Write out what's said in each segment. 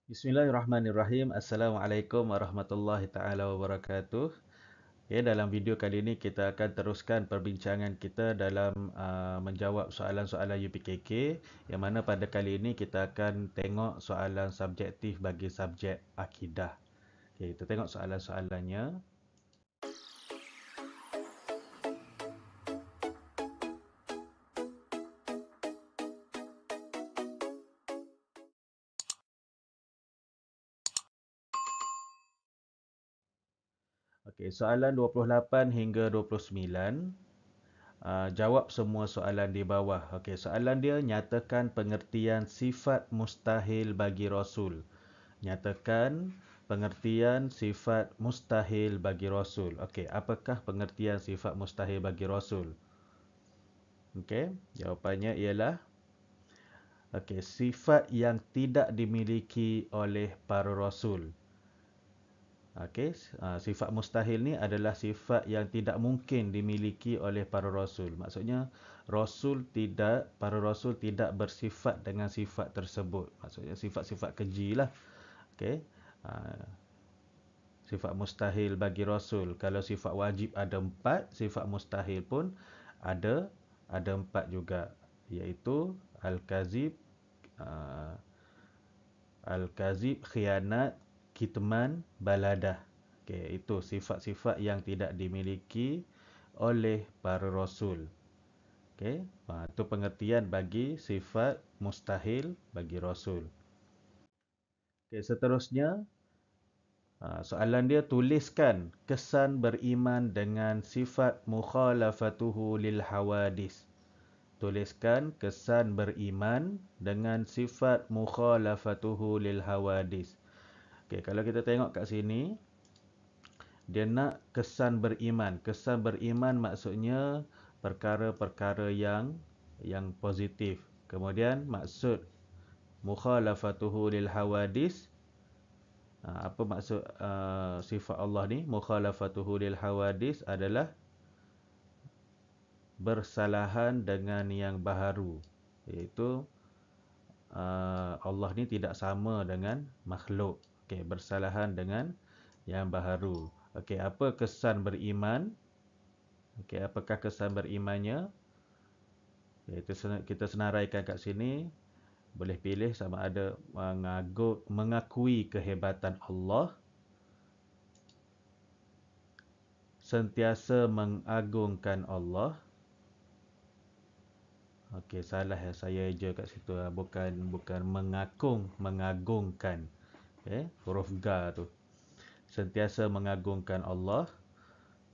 Bismillahirrahmanirrahim. Assalamualaikum warahmatullahi taala wabarakatuh. Ya, dalam video kali ini kita akan teruskan perbincangan kita dalam menjawab soalan-soalan UPKK, yang mana pada kali ini kita akan tengok soalan subjektif bagi subjek akidah. Okay, kita tengok soalan-soalannya. Okey, soalan 28 hingga 29. Jawab semua soalan di bawah. Okey, soalan dia, nyatakan pengertian sifat mustahil bagi Rasul. Nyatakan pengertian sifat mustahil bagi Rasul. Okey, apakah pengertian sifat mustahil bagi Rasul? Okey, jawapannya ialah okey, sifat yang tidak dimiliki oleh para rasul. Okey, sifat mustahil ni adalah sifat yang tidak mungkin dimiliki oleh para rasul. Maksudnya para rasul tidak bersifat dengan sifat tersebut. Maksudnya sifat-sifat keji lah. Okey. Sifat mustahil bagi rasul. Kalau sifat wajib ada 4, sifat mustahil pun ada 4 juga, iaitu al-kazib, khianat, kitman, baladah. Okey, itu sifat-sifat yang tidak dimiliki oleh para rasul. Okey, itu pengertian bagi sifat mustahil bagi rasul. Okey, seterusnya soalan dia, tuliskan kesan beriman dengan sifat mukhalafatuhu lil hawadis. Tuliskan kesan beriman dengan sifat mukhalafatuhu lil hawadis. Okey, kalau kita tengok kat sini, dia nak kesan beriman. Kesan beriman maksudnya perkara-perkara yang positif. Kemudian maksud mukhalafatuhu lil hawadis, apa maksud sifat Allah ni? Mukhalafatuhu lil hawadis adalah bersalahan dengan yang baharu, iaitu Allah ni tidak sama dengan makhluk. Okey, bersalahan dengan yang baharu. Okey, apa kesan beriman? Okey, apakah kesan berimannya? Itu kita senaraikan kat sini. Boleh pilih sama ada mengakui kehebatan Allah, sentiasa mengagungkan Allah. Okey, salah ya, saya eja kat situ. Bukan mengagungkan. Okey, huruf ga tu. Sentiasa mengagungkan Allah.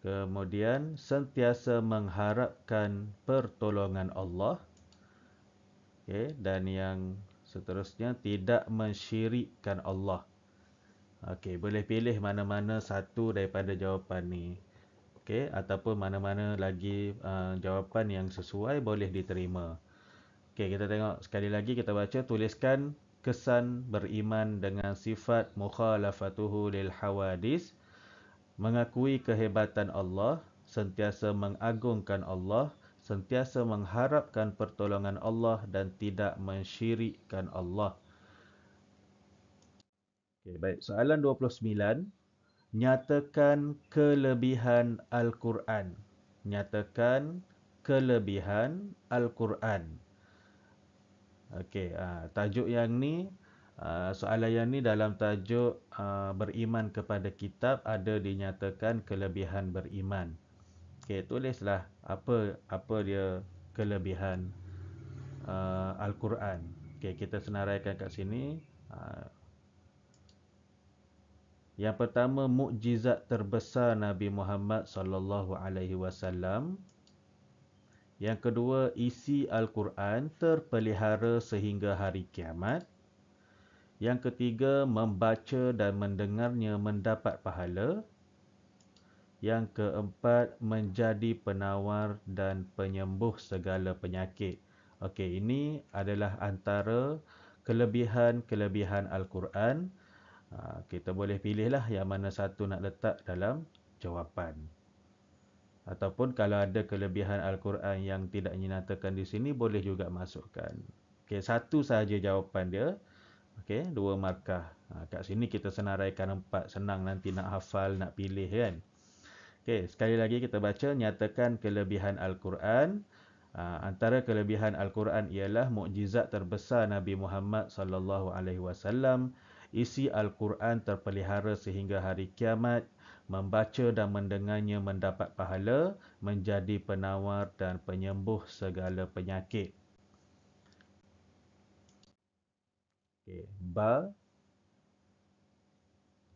Kemudian sentiasa mengharapkan pertolongan Allah. Okey, dan yang seterusnya, tidak mensyirikkan Allah. Okey, boleh pilih mana-mana satu daripada jawapan ni. Okey, ataupun mana-mana lagi jawapan yang sesuai boleh diterima. Okey, kita tengok sekali lagi, kita baca. Tuliskan kesan beriman dengan sifat mukhalafatuhu lil hawadis, mengakui kehebatan Allah, sentiasa mengagungkan Allah, sentiasa mengharapkan pertolongan Allah dan tidak mensyirikkan Allah. Okey, baik. Soalan 29. Nyatakan kelebihan Al-Quran. Nyatakan kelebihan Al-Quran. Okey, tajuk yang ni, soalan yang ni dalam tajuk beriman kepada kitab, ada dinyatakan kelebihan beriman. Okey, tulislah apa dia kelebihan Al-Quran. Okey, kita senaraikan kat sini. Yang pertama, mukjizat terbesar Nabi Muhammad sallallahu alaihi wasallam. Yang kedua, isi Al-Quran terpelihara sehingga hari kiamat. Yang ketiga, membaca dan mendengarnya mendapat pahala. Yang keempat, menjadi penawar dan penyembuh segala penyakit. Okey, ini adalah antara kelebihan-kelebihan Al-Quran. Kita boleh pilihlah yang mana satu nak letak dalam jawapan. Ataupun kalau ada kelebihan Al-Quran yang tidak dinyatakan di sini, boleh juga masukkan. Okey, satu sahaja jawapan dia. Okey, 2 markah. Kat sini kita senaraikan 4, senang nanti nak hafal, nak pilih kan. Okey, sekali lagi kita baca, nyatakan kelebihan Al-Quran. Antara kelebihan Al-Quran ialah mukjizat terbesar Nabi Muhammad sallallahu alaihi wasallam. Isi Al-Quran terpelihara sehingga hari kiamat. Membaca dan mendengarnya mendapat pahala, menjadi penawar dan penyembuh segala penyakit. Okey, ba,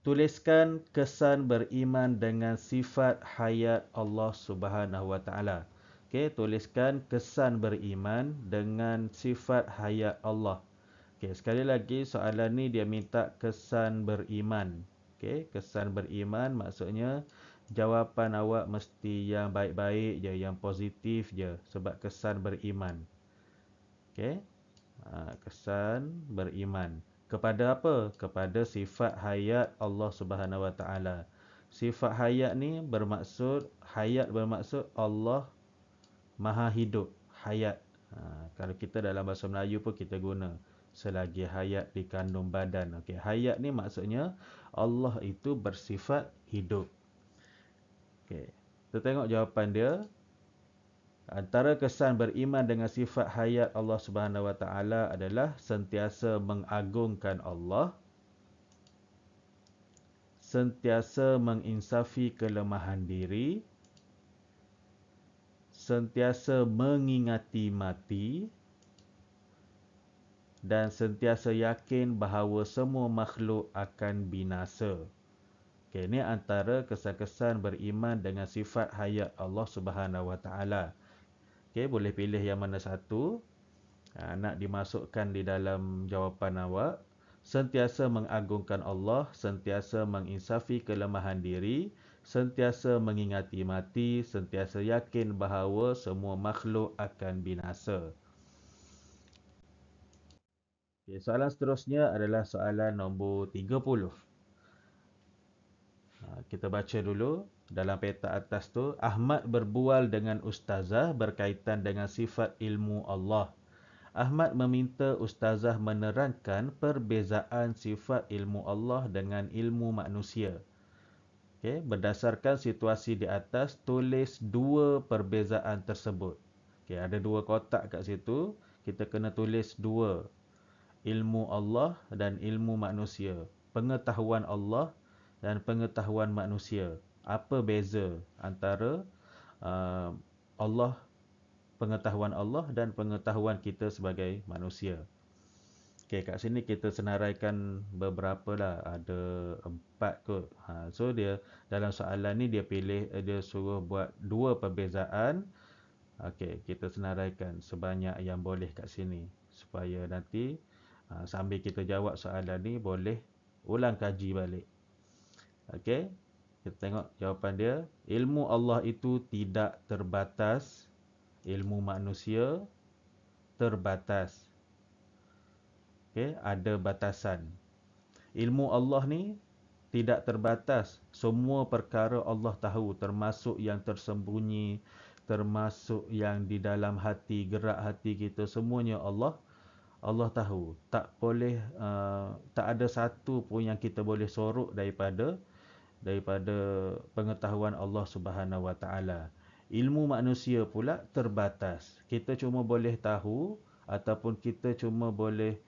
tuliskan kesan beriman dengan sifat hayat Allah Subhanahu Wa Taala. Okey, tuliskan kesan beriman dengan sifat hayat Allah. Okey, sekali lagi soalan ni dia minta kesan beriman. Okey, kesan beriman maksudnya jawapan awak mesti yang baik-baik je, yang positif je sebab kesan beriman. Okey. Kesan beriman. Kepada apa? Kepada sifat hayat Allah Subhanahu Wa Taala. Sifat hayat ni bermaksud Allah Maha hidup, hayat. Kalau kita dalam bahasa Melayu pun kita guna selagi hayat dikandung badan. Okey, hayat ni maksudnya Allah itu bersifat hidup. Okey. Kita tengok jawapan dia. Antara kesan beriman dengan sifat hayat Allah Subhanahu Wa Taala adalah sentiasa mengagungkan Allah, sentiasa menginsafi kelemahan diri, sentiasa mengingati mati, dan sentiasa yakin bahawa semua makhluk akan binasa. Okey, ini antara kesan-kesan beriman dengan sifat hayat Allah Subhanahu Wa Taala. Okey, boleh pilih yang mana satu nak dimasukkan di dalam jawapan awak. Sentiasa mengagungkan Allah, sentiasa menginsafi kelemahan diri, sentiasa mengingati mati, sentiasa yakin bahawa semua makhluk akan binasa. Okay, soalan seterusnya adalah soalan nombor 30. Kita baca dulu. Dalam peta atas tu, Ahmad berbual dengan ustazah berkaitan dengan sifat ilmu Allah. Ahmad meminta ustazah menerangkan perbezaan sifat ilmu Allah dengan ilmu manusia. Okay, berdasarkan situasi di atas, tulis dua perbezaan tersebut. Okay, ada dua kotak kat situ. Kita kena tulis dua. Ilmu Allah dan ilmu manusia. Pengetahuan Allah dan pengetahuan manusia. Apa beza antara Allah, pengetahuan Allah dan pengetahuan kita sebagai manusia? Okey, kat sini kita senaraikan beberapa lah. Ada 4 kot. So dia dalam soalan ni dia suruh buat dua perbezaan. Okey, kita senaraikan sebanyak yang boleh kat sini supaya nanti sambil kita jawab soalan ni boleh ulang kaji balik. Okey, kita tengok jawapan dia. Ilmu Allah itu tidak terbatas. Ilmu manusia terbatas. Okey, ada batasan. Ilmu Allah ni tidak terbatas. Semua perkara Allah tahu, termasuk yang tersembunyi, termasuk yang di dalam hati, gerak hati kita, semuanya Allah tahu. Tak boleh tak ada satu pun yang kita boleh sorok daripada pengetahuan Allah Subhanahu Wa Taala. Ilmu manusia pula terbatas. Kita cuma boleh tahu ataupun kita cuma boleh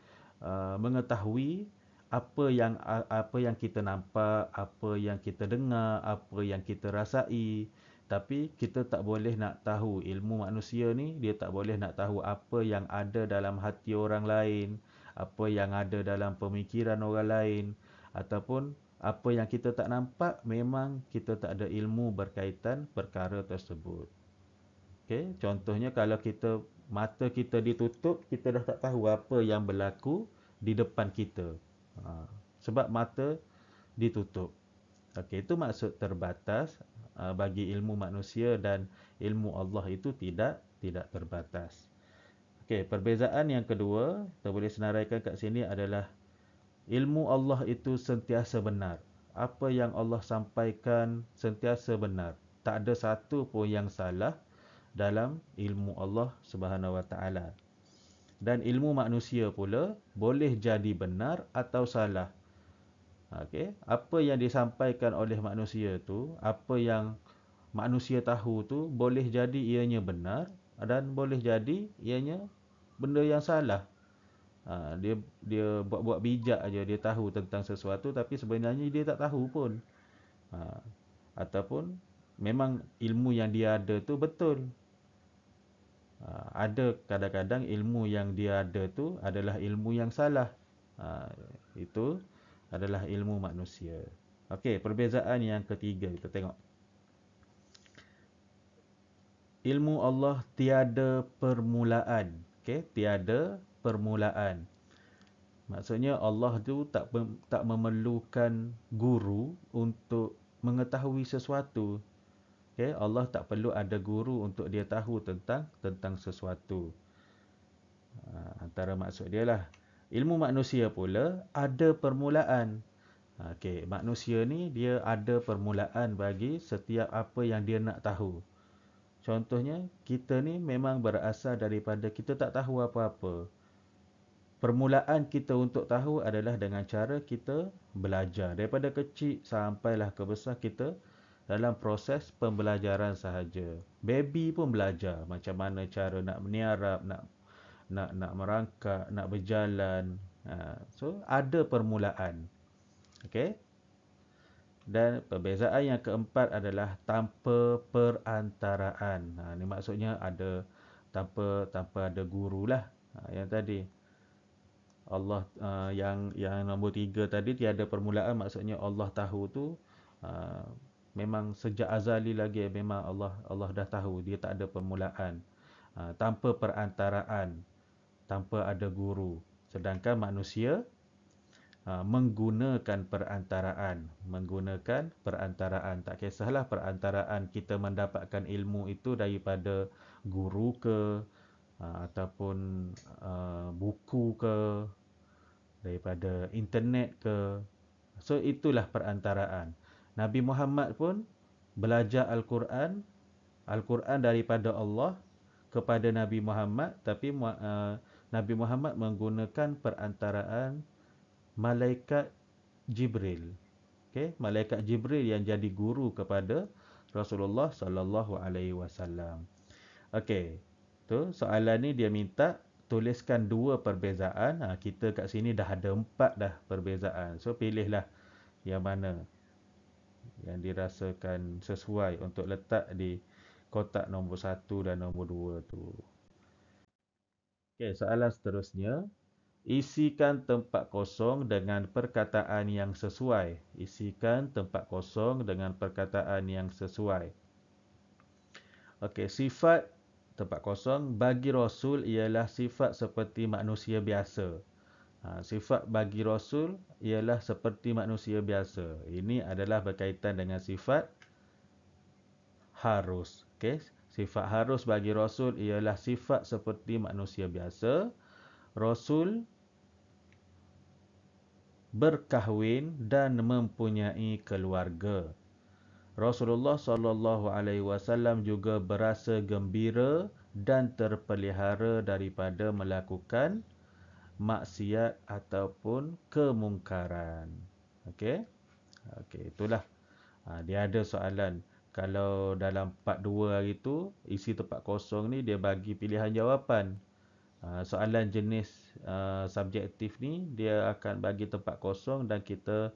mengetahui apa yang kita nampak, apa yang kita dengar, apa yang kita rasai. Tapi kita tak boleh nak tahu. Ilmu manusia ni dia tak boleh nak tahu apa yang ada dalam hati orang lain, apa yang ada dalam pemikiran orang lain, ataupun apa yang kita tak nampak, memang kita tak ada ilmu berkaitan perkara tersebut. Okey, contohnya kalau mata kita ditutup, kita dah tak tahu apa yang berlaku di depan kita. Sebab mata ditutup. Okey, itu maksud terbatas bagi ilmu manusia, dan ilmu Allah itu tidak terbatas. Okey, perbezaan yang kedua, kita boleh senaraikan kat sini adalah ilmu Allah itu sentiasa benar. Apa yang Allah sampaikan sentiasa benar. Tak ada satu pun yang salah dalam ilmu Allah Subhanahu Wa Taala. Dan ilmu manusia pula boleh jadi benar atau salah. Okey, apa yang disampaikan oleh manusia tu, apa yang manusia tahu tu boleh jadi ianya benar dan boleh jadi ianya benda yang salah. Dia buat-buat bijak aja, dia tahu tentang sesuatu tapi sebenarnya dia tak tahu pun. Ha, ataupun memang ilmu yang dia ada tu betul. Ada kadang-kadang ilmu yang dia ada tu adalah ilmu yang salah. Itu adalah ilmu manusia. Okey, perbezaan yang ketiga kita tengok. Ilmu Allah tiada permulaan. Okey, tiada permulaan. Maksudnya Allah tu tak memerlukan guru untuk mengetahui sesuatu. Okay? Allah tak perlu ada guru untuk dia tahu tentang sesuatu. Antara maksud dia lah. Ilmu manusia pula ada permulaan. Okay, manusia ni dia ada permulaan bagi setiap apa yang dia nak tahu. Contohnya, kita ni memang berasal daripada kita tak tahu apa-apa. Permulaan kita untuk tahu adalah dengan cara kita belajar. Daripada kecil sampailah ke besar kita dalam proses pembelajaran sahaja. Baby pun belajar macam mana cara nak meniarap, nak merangkak, nak berjalan. So ada permulaan. Okey? Dan perbezaan yang keempat adalah tanpa perantaraan. Ini maksudnya ada tanpa ada guru lah. Yang tadi Allah yang nombor 3 tadi tiada permulaan, maksudnya Allah tahu tu memang sejak azali lagi, memang Allah dah tahu, dia tak ada permulaan. Tanpa perantaraan, tanpa ada guru. Sedangkan manusia menggunakan perantaraan. Tak kisahlah perantaraan kita mendapatkan ilmu itu daripada guru ke, ataupun buku ke, daripada internet ke. So itulah perantaraan. Nabi Muhammad pun belajar Al-Quran daripada Allah kepada Nabi Muhammad, tapi Nabi Muhammad menggunakan perantaraan malaikat Jibril. Okey, malaikat Jibril yang jadi guru kepada Rasulullah sallallahu alaihi wasallam. Okey. Tu soalan ni dia minta tuliskan 2 perbezaan. Kita kat sini dah ada 4 dah perbezaan. So pilihlah yang mana yang dirasakan sesuai untuk letak di kotak nombor 1 dan nombor 2 tu. Okey, soalan seterusnya. Isikan tempat kosong dengan perkataan yang sesuai. Isikan tempat kosong dengan perkataan yang sesuai. Okey, sifat tempat kosong bagi Rasul ialah sifat seperti manusia biasa. Sifat bagi Rasul ialah seperti manusia biasa. Ini adalah berkaitan dengan sifat harus. Okey, sifat harus bagi Rasul ialah sifat seperti manusia biasa. Rasul berkahwin dan mempunyai keluarga. Rasulullah SAW juga berasa gembira dan terpelihara daripada melakukan maksiat ataupun kemungkaran. Okey? Okey, itulah. Dia ada soalan. Kalau dalam part 2 hari tu, isi tempat kosong ni dia bagi pilihan jawapan. Soalan jenis subjektif ni dia akan bagi tempat kosong dan kita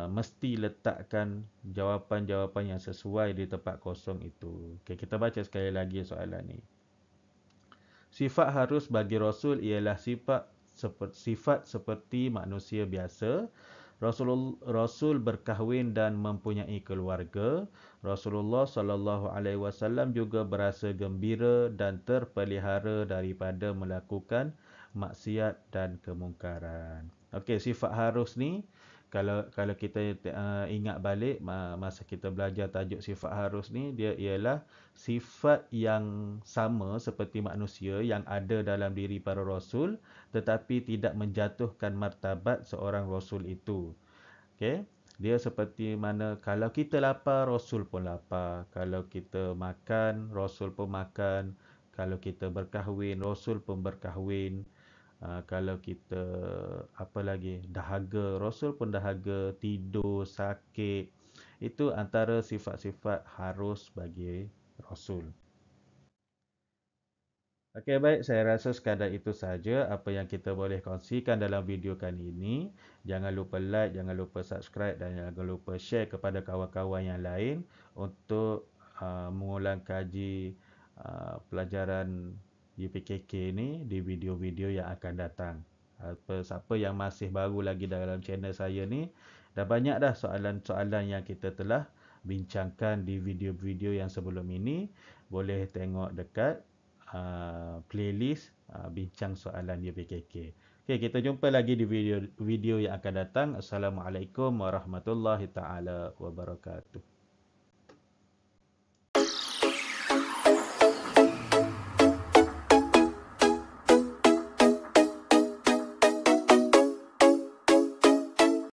mesti letakkan jawapan-jawapan yang sesuai di tempat kosong itu. Okay, kita baca sekali lagi soalan ni. Sifat harus bagi Rasul ialah sifat seperti manusia biasa. Rasul berkahwin dan mempunyai keluarga. Rasulullah SAW juga berasa gembira dan terpelihara daripada melakukan maksiat dan kemungkaran. Okey, sifat harus ni kalau kita ingat balik masa kita belajar tajuk sifat harus ni, dia ialah sifat yang sama seperti manusia yang ada dalam diri para rasul tetapi tidak menjatuhkan martabat seorang rasul itu. Okey, dia seperti mana kalau kita lapar, rasul pun lapar. Kalau kita makan, rasul pun makan. Kalau kita berkahwin, Rasul pun berkahwin. Kalau kita apa lagi, dahaga, Rasul pun dahaga, tidur, sakit. Itu antara sifat-sifat harus bagi Rasul. Okey, baik, saya rasa sekadar itu saja apa yang kita boleh kongsikan dalam video kali ini. Jangan lupa like, jangan lupa subscribe dan jangan lupa share kepada kawan-kawan yang lain untuk mengulang kaji pelajaran UPKK ni di video-video yang akan datang. Siapa yang masih baru lagi dalam channel saya ni, dah banyak dah soalan-soalan yang kita telah bincangkan di video-video yang sebelum ini. Boleh tengok dekat playlist bincang soalan UPKK. Okey, kita jumpa lagi di video yang akan datang. Assalamualaikum warahmatullahi taala wabarakatuh.